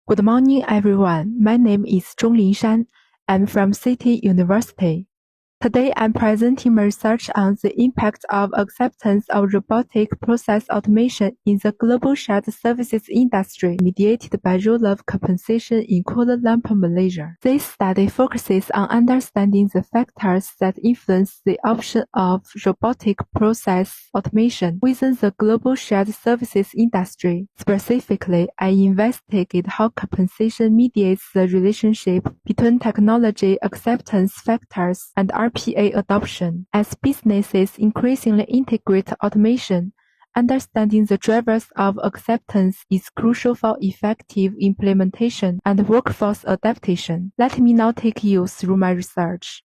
Good morning, everyone. My name is Zhong Linshan. I'm from City University. Today, I'm presenting my research on the impact of acceptance of robotic process automation in the global shared services industry, mediated by role of compensation in Kuala Lumpur, Malaysia. This study focuses on understanding the factors that influence the option of robotic process automation within the global shared services industry. Specifically, I investigated how compensation mediates the relationship between technology acceptance factors and RPA adoption. As businesses increasingly integrate automation, understanding the drivers of acceptance is crucial for effective implementation and workforce adaptation. Let me now take you through my research.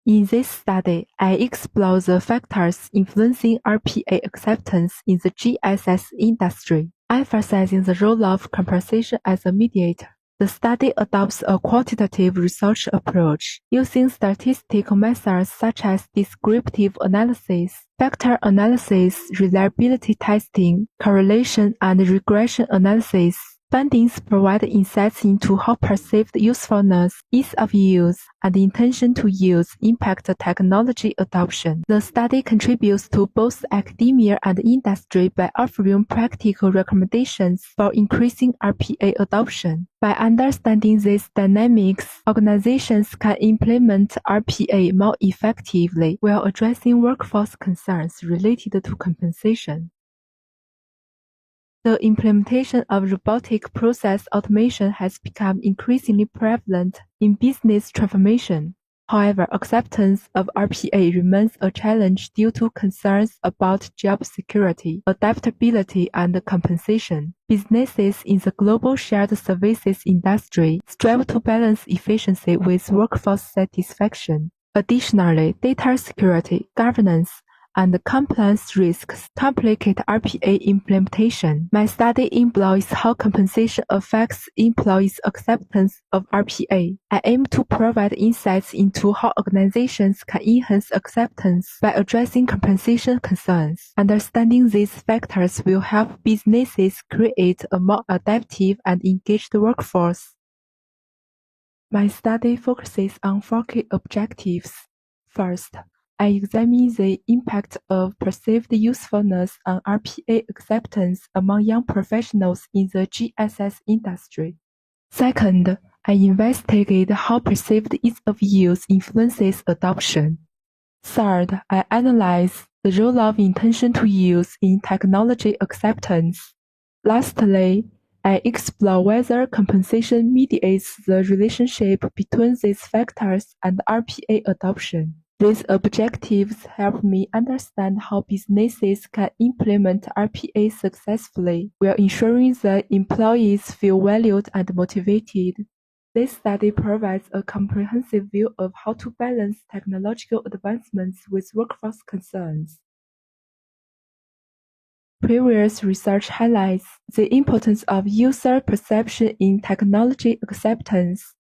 In this study, I explore the factors influencing RPA acceptance in the GSS industry, emphasizing the role of compensation as a mediator. The study adopts a quantitative research approach, using statistical methods such as descriptive analysis, factor analysis, reliability testing, correlation and regression analysis. Findings provide insights into how perceived usefulness, ease of use, and intention to use impact technology adoption. The study contributes to both academia and industry by offering practical recommendations for increasing RPA adoption. By understanding these dynamics, organizations can implement RPA more effectively while addressing workforce concerns related to compensation. The implementation of robotic process automation has become increasingly prevalent in business transformation. However, acceptance of RPA remains a challenge due to concerns about job security, adaptability, and compensation. Businesses in the global shared services industry strive to balance efficiency with workforce satisfaction. Additionally, data security, governance, and compliance risks complicate RPA implementation. My study employs how compensation affects employees' acceptance of RPA. I aim to provide insights into how organizations can enhance acceptance by addressing compensation concerns. Understanding these factors will help businesses create a more adaptive and engaged workforce. My study focuses on 4 key objectives. First, I examine the impact of perceived usefulness on RPA acceptance among young professionals in the GSS industry. Second, I investigate how perceived ease of use influences adoption. Third, I analyze the role of intention to use in technology acceptance. Lastly, I explore whether compensation mediates the relationship between these factors and RPA adoption. These objectives help me understand how businesses can implement RPA successfully while ensuring that employees feel valued and motivated. This study provides a comprehensive view of how to balance technological advancements with workforce concerns. Previous research highlights the importance of user perception in technology acceptance.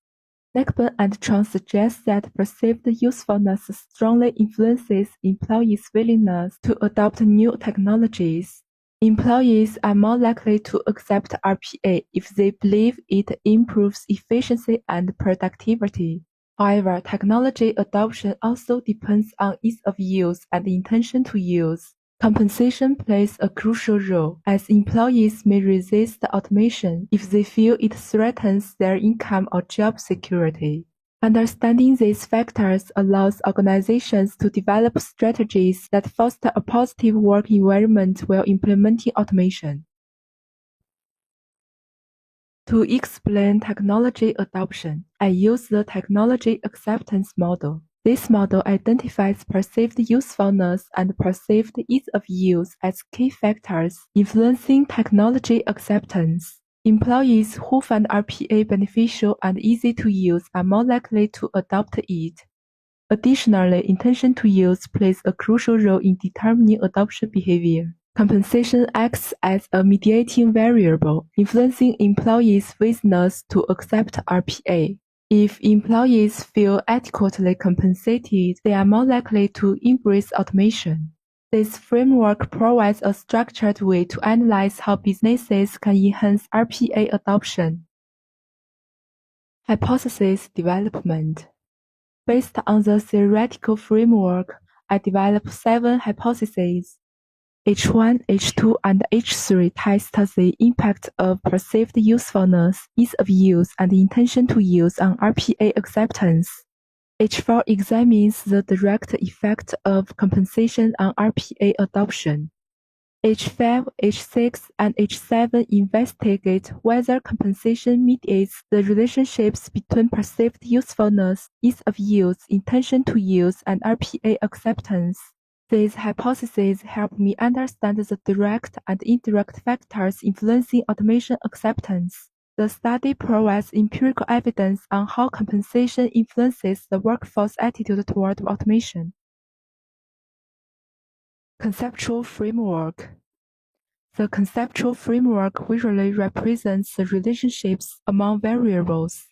Neckburn and Chong suggest that perceived usefulness strongly influences employees' willingness to adopt new technologies. Employees are more likely to accept RPA if they believe it improves efficiency and productivity. However, technology adoption also depends on ease of use and intention to use. Compensation plays a crucial role, as employees may resist automation if they feel it threatens their income or job security. Understanding these factors allows organizations to develop strategies that foster a positive work environment while implementing automation. To explain technology adoption, I use the technology acceptance model. This model identifies perceived usefulness and perceived ease of use as key factors influencing technology acceptance. Employees who find RPA beneficial and easy to use are more likely to adopt it. Additionally, intention to use plays a crucial role in determining adoption behavior. Compensation acts as a mediating variable, influencing employees' willingness to accept RPA. If employees feel adequately compensated, they are more likely to embrace automation. This framework provides a structured way to analyze how businesses can enhance RPA adoption. Hypothesis development. Based on the theoretical framework, I developed 7 hypotheses. H1, H2, and H3 test the impact of perceived usefulness, ease of use, and intention to use on RPA acceptance. H4 examines the direct effect of compensation on RPA adoption. H5, H6, and H7 investigate whether compensation mediates the relationships between perceived usefulness, ease of use, intention to use, and RPA acceptance. These hypotheses help me understand the direct and indirect factors influencing automation acceptance. The study provides empirical evidence on how compensation influences the workforce attitude toward automation. Conceptual framework. The conceptual framework visually represents the relationships among variables.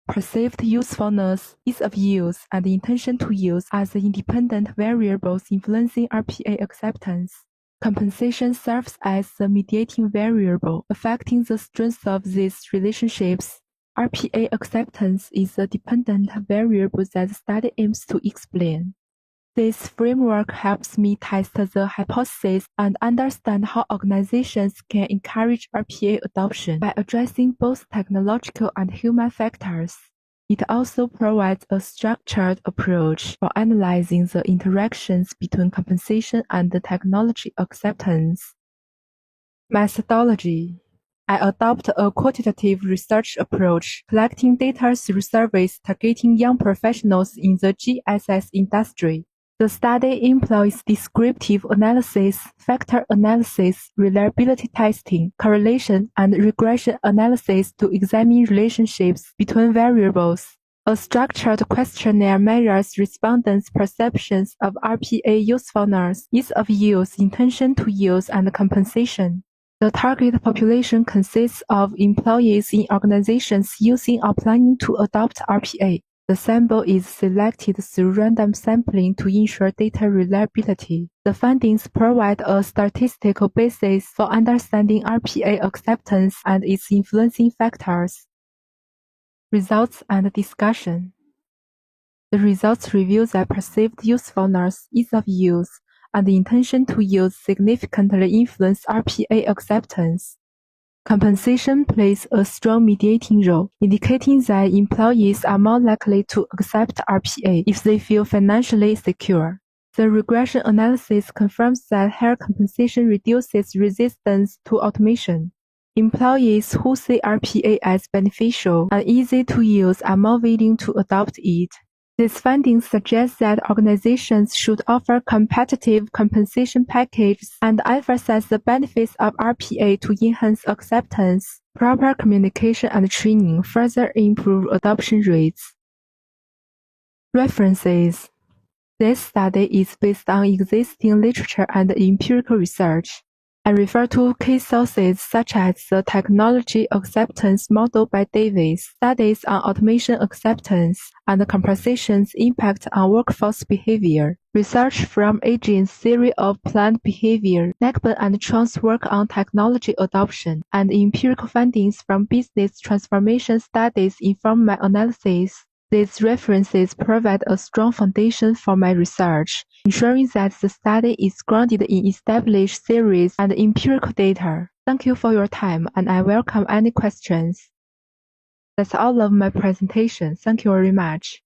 Perceived usefulness, ease of use, and intention to use are the independent variables influencing RPA acceptance. Compensation serves as the mediating variable, affecting the strength of these relationships. RPA acceptance is the dependent variable that the study aims to explain. This framework helps me test the hypothesis and understand how organizations can encourage RPA adoption by addressing both technological and human factors. It also provides a structured approach for analyzing the interactions between compensation and the technology acceptance. Methodology. I adopt a quantitative research approach, collecting data through surveys targeting young professionals in the GSS industry. The study employs descriptive analysis, factor analysis, reliability testing, correlation, and regression analysis to examine relationships between variables. A structured questionnaire measures respondents' perceptions of RPA usefulness, ease of use, intention to use, and compensation. The target population consists of employees in organizations using or planning to adopt RPA. The sample is selected through random sampling to ensure data reliability. The findings provide a statistical basis for understanding RPA acceptance and its influencing factors. Results and discussion. The results reveal that perceived usefulness, ease of use, and the intention to use significantly influence RPA acceptance. Compensation plays a strong mediating role, indicating that employees are more likely to accept RPA if they feel financially secure. The regression analysis confirms that higher compensation reduces resistance to automation. Employees who see RPA as beneficial and easy to use are more willing to adopt it. These findings suggest that organizations should offer competitive compensation packages and emphasize the benefits of RPA to enhance acceptance. Proper communication and training further improve adoption rates. References. This study is based on existing literature and empirical research. I refer to key sources such as the Technology Acceptance Model by Davis, Studies on Automation Acceptance, and Compensation's Impact on Workforce Behavior, research from Agent's Theory of Planned Behavior, Neckburn and Chong's work on technology adoption, and empirical findings from business transformation studies inform my analysis. These references provide a strong foundation for my research, ensuring that the study is grounded in established theories and empirical data. Thank you for your time, and I welcome any questions. That's all of my presentation. Thank you very much.